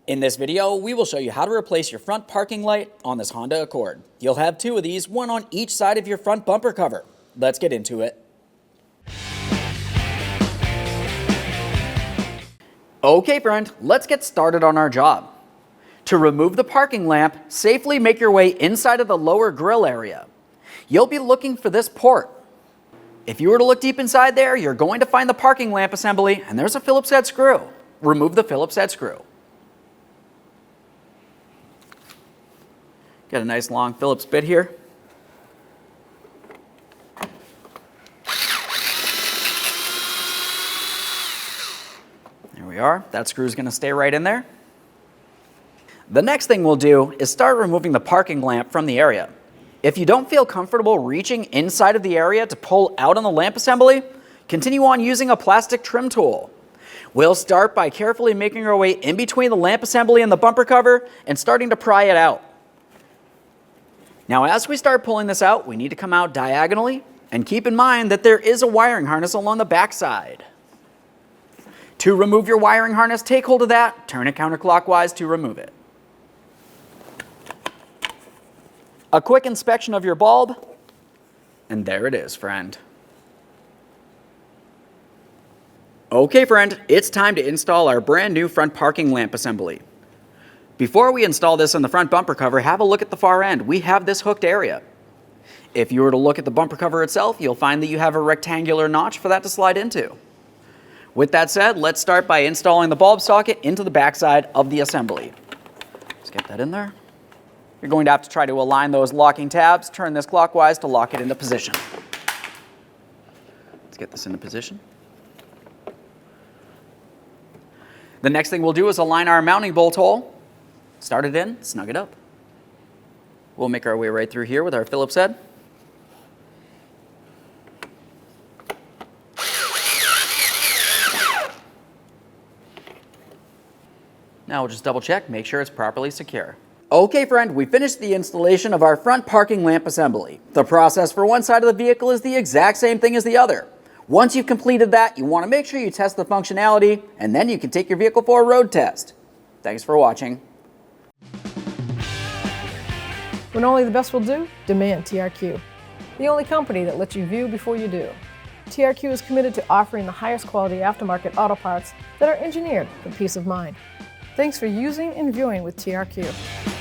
In this video, we will show you how to replace your front parking light on this Honda Accord. You'll have two of these, one on each side of your front bumper cover. Let's get into it. Okay friend, let's get started on our job. To remove the parking lamp, safely make your way inside of the lower grille area. You'll be looking for this port. If you were to look deep inside there, you're going to find the parking lamp assembly, and there's a Phillips head screw. Remove the Phillips head screw. Got a nice long Phillips bit here. There we are. That screw is going to stay right in there. The next thing we'll do is start removing the parking lamp from the area. If you don't feel comfortable reaching inside of the area to pull out on the lamp assembly, continue on using a plastic trim tool. We'll start by carefully making our way in between the lamp assembly and the bumper cover and starting to pry it out. Now as we start pulling this out, we need to come out diagonally and keep in mind that there is a wiring harness along the back side. To remove your wiring harness, take hold of that, turn it counterclockwise to remove it. A quick inspection of your bulb, and there it is, friend. Okay, friend, it's time to install our brand new front parking lamp assembly. Before we install this on the front bumper cover, have a look at the far end. We have this hooked area. If you were to look at the bumper cover itself, you'll find that you have a rectangular notch for that to slide into. With that said, let's start by installing the bulb socket into the backside of the assembly. Let's get that in there. You're going to have to try to align those locking tabs, turn this clockwise to lock it into position. Let's get this into position. The next thing we'll do is align our mounting bolt hole. Start it in, snug it up. We'll make our way right through here with our Phillips head. Now we'll just double check, make sure it's properly secure. Okay friend, we finished the installation of our front parking lamp assembly. The process for one side of the vehicle is the exact same thing as the other. Once you've completed that, you want to make sure you test the functionality, and then you can take your vehicle for a road test. Thanks for watching. When only the best will do, demand TRQ. The only company that lets you view before you do. TRQ is committed to offering the highest quality aftermarket auto parts that are engineered for peace of mind. Thanks for using and viewing with TRQ.